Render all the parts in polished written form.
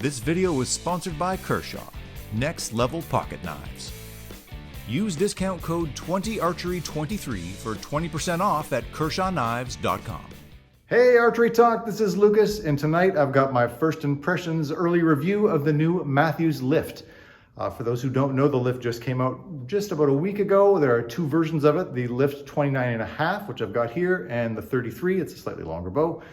This video was sponsored by Kershaw, Next Level Pocket Knives. Use discount code 20archery23 for 20% off at kershawknives.com. Hey Archery Talk, this is Lucas, and tonight I've got my first impressions early review of the new Mathews Lift. For those who don't know, the Lift just came out just about a week ago. There are two versions of it, the Lift 29.5, which I've got here, and the 33, it's a slightly longer bow.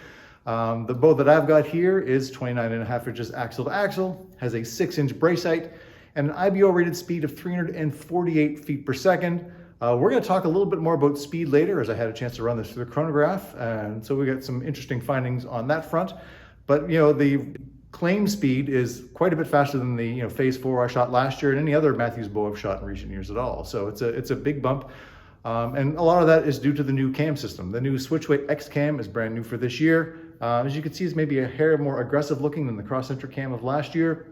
The bow that I've got here is 29.5 inches axle to axle, has a 6-inch brace height, and an IBO rated speed of 348 feet per second. We're going to talk a little bit more about speed later, as I had a chance to run this through the chronograph, and so we got some interesting findings on that front. But the claim speed is quite a bit faster than the phase 4 I shot last year and any other Mathews bow I've shot in recent years at all. So it's a big bump, and a lot of that is due to the new cam system. The new Switchweight X cam is brand new for this year. As you can see, it's maybe a hair more aggressive looking than the cross-center cam of last year,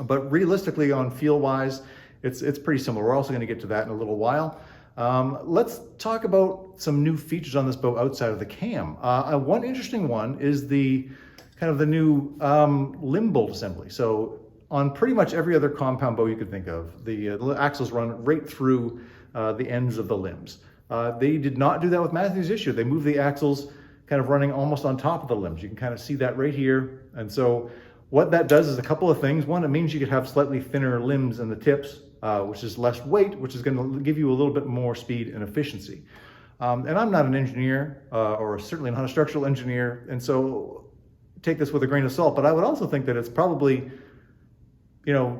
but realistically on feel wise, it's pretty similar. We're also going to get to that in a little while. Let's talk about some new features on this bow outside of the cam. One interesting one is the new limb bolt assembly. So on pretty much every other compound bow you could think of, the axles run right through the ends of the limbs. They did not do that with Mathews this year. They moved the axles kind of running almost on top of the limbs. You can kind of see that right here. And so what that does is a couple of things. One, it means you could have slightly thinner limbs in the tips, which is less weight, which is going to give you a little bit more speed and efficiency. And I'm not an engineer, or certainly not a structural engineer, and so take this with a grain of salt, but I would also think that it's probably,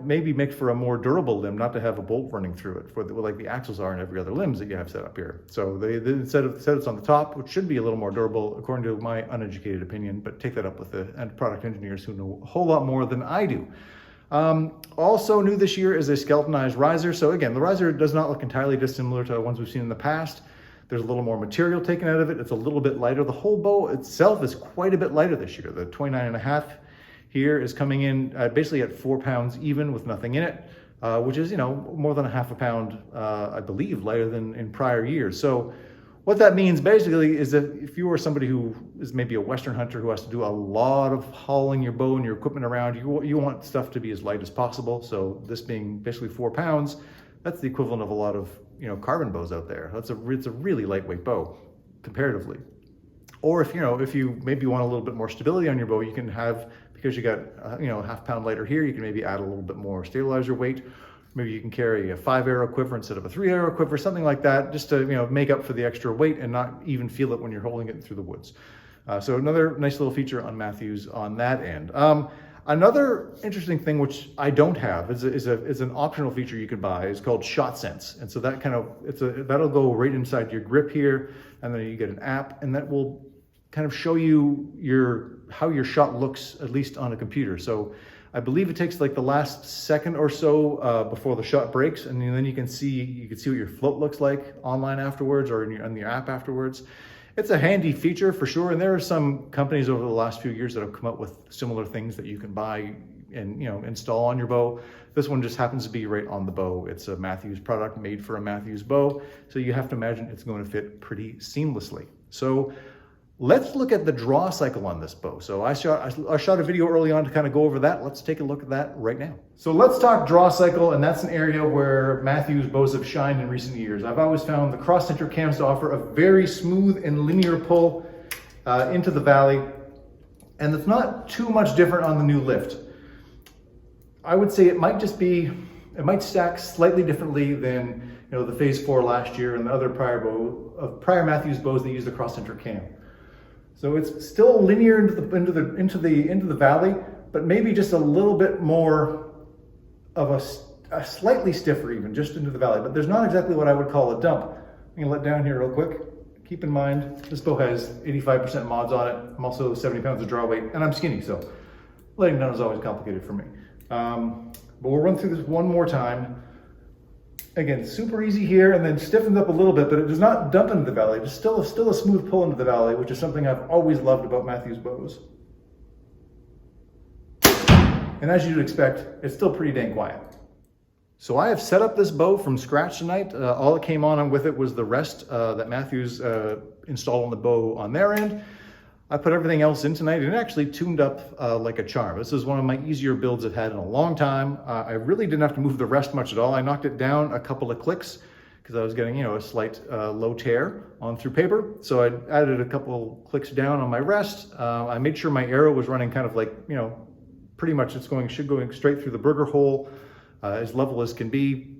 maybe makes for a more durable limb not to have a bolt running through it, like the axles are in every other limbs that you have set up here. So they said it's on the top, which should be a little more durable according to my uneducated opinion, but take that up with the product engineers who know a whole lot more than I do. Also new this year is a skeletonized riser. So again, the riser does not look entirely dissimilar to the ones we've seen in the past. There's a little more material taken out of it. It's a little bit lighter. The whole bow itself is quite a bit lighter this year. The 29.5 here is coming in basically at 4 pounds even with nothing in it, which is, more than a half a pound, I believe, lighter than in prior years. So what that means basically is that if you are somebody who is maybe a Western hunter who has to do a lot of hauling your bow and your equipment around, you want stuff to be as light as possible. So this being basically 4 pounds, that's the equivalent of a lot of carbon bows out there. It's a really lightweight bow comparatively. Or if you maybe want a little bit more stability on your bow, you can have, because you got a half pound lighter here, you can maybe add a little bit more stabilizer weight. Maybe you can carry a 5-arrow quiver instead of a 3-arrow quiver, something like that, just to make up for the extra weight and not even feel it when you're holding it through the woods. So another nice little feature on Mathews on that end. Another interesting thing which I don't have is an optional feature you could buy. It's called Shot Sense, and so that that'll go right inside your grip here, and then you get an app, and that will kind of show you how your shot looks, at least on a computer. So I believe it takes like the last second or so before the shot breaks, and then you can see what your float looks like online afterwards, or in your app afterwards. It's a handy feature for sure, and there are some companies over the last few years that have come up with similar things that you can buy and install on your bow. This one just happens to be right on the bow. It's a Mathews product made for a Mathews bow, so you have to imagine it's going to fit pretty seamlessly. So let's look at the draw cycle on this bow. So I shot a video early on to kind of go over that. Let's take a look at that right now. So let's talk draw cycle, and that's an area where Mathews bows have shined in recent years. I've always found the cross-center cams to offer a very smooth and linear pull into the valley, and it's not too much different on the new Lift. I would say it might stack slightly differently than the phase 4 last year and the other prior Mathews bows that use the cross-center cam. So it's still linear into the valley, but maybe just a little bit more of a slightly stiffer even, just into the valley. But there's not exactly what I would call a dump. I'm gonna let down here real quick. Keep in mind, this bow has 85% mods on it. I'm also 70 pounds of draw weight, and I'm skinny, so letting down is always complicated for me. But we'll run through this one more time. Again, super easy here, and then stiffens up a little bit, but it does not dump into the valley. It's still a smooth pull into the valley, which is something I've always loved about Mathews bows. And as you'd expect, it's still pretty dang quiet. So I have set up this bow from scratch tonight. All that came on with it was the rest that Mathews installed on the bow on their end. I put everything else in tonight, and it actually tuned up like a charm. This is one of my easier builds I've had in a long time. I really didn't have to move the rest much at all. I knocked it down a couple of clicks because I was getting, a slight low tear on through paper. So I added a couple clicks down on my rest. I made sure my arrow was running kind of like, pretty much should going straight through the burger hole, as level as can be.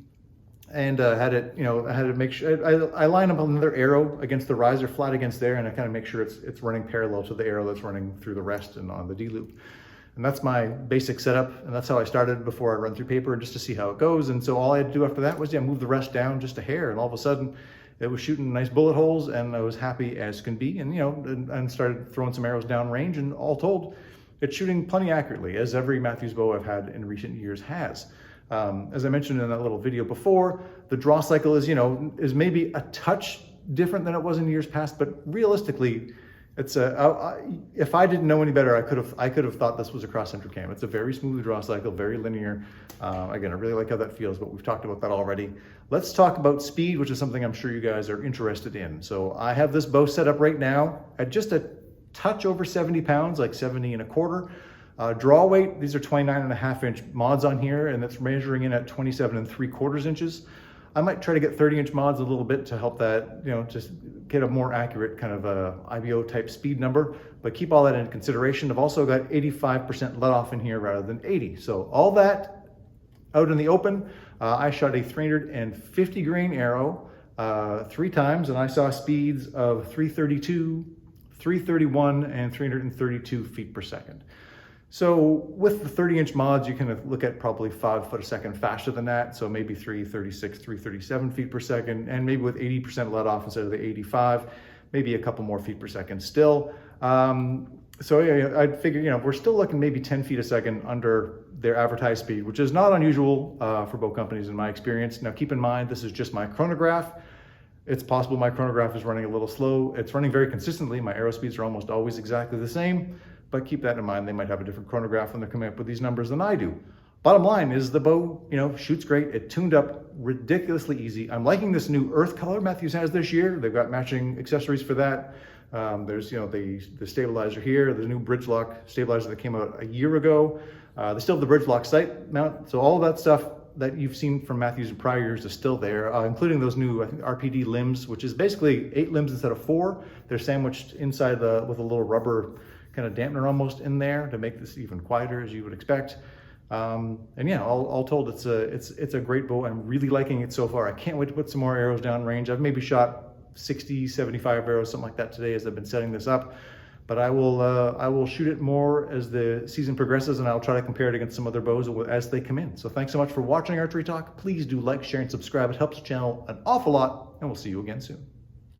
And I had to make sure, I line up another arrow against the riser, flat against there, and I kind of make sure it's running parallel to the arrow that's running through the rest and on the D-loop. And that's my basic setup, and that's how I started before I run through paper, just to see how it goes. And so all I had to do after that was move the rest down just a hair, and all of a sudden it was shooting nice bullet holes, and I was happy as can be, and and started throwing some arrows down range, and all told, it's shooting plenty accurately, as every Mathews bow I've had in recent years has. As I mentioned in that little video before, the draw cycle is maybe a touch different than it was in years past, but realistically, it's if I didn't know any better, I could have thought this was a cross-center cam. It's a very smooth draw cycle, very linear. Again, I really like how that feels, but we've talked about that already. Let's talk about speed, which is something I'm sure you guys are interested in. So I have this bow set up right now at just a touch over 70 pounds, like 70 1/4. Draw weight, these are 29.5-inch mods on here, and that's measuring in at 27 3/4 inches. I might try to get 30-inch mods a little bit to help that, just get a more accurate kind of IBO type speed number, but keep all that in consideration. I've also got 85% let off in here rather than 80. So all that out in the open, I shot a 350 grain arrow 3 times, and I saw speeds of 332, 331, and 332 feet per second. So with the 30-inch mods, you can look at probably 5 foot a second faster than that. So maybe 336, 337 feet per second, and maybe with 80% let off instead of the 85, maybe a couple more feet per second still. So yeah, I'd figure, we're still looking maybe 10 feet a second under their advertised speed, which is not unusual for bow companies in my experience. Now keep in mind, this is just my chronograph. It's possible my chronograph is running a little slow. It's running very consistently. My arrow speeds are almost always exactly the same. But keep that in mind, they might have a different chronograph when they're coming up with these numbers than I do. Bottom line is the bow, shoots great. It tuned up ridiculously easy. I'm liking this new earth color Mathews has this year. They've got matching accessories for that. There's, the stabilizer here, the new bridge lock stabilizer that came out a year ago. They still have the bridge lock sight mount. So all that stuff that you've seen from Mathews in prior years is still there, including those new, I think, RPD limbs, which is basically 8 limbs instead of 4. They're sandwiched inside with a little rubber kind of dampener almost in there to make this even quieter, as you would expect. And yeah, all told, it's a great bow. I'm really liking it so far. I can't wait to put some more arrows down range. I've maybe shot 60, 75 arrows, something like that today as I've been setting this up. But I will shoot it more as the season progresses, and I'll try to compare it against some other bows as they come in. So thanks so much for watching Archery Talk. Please do like, share, and subscribe. It helps the channel an awful lot, and we'll see you again soon.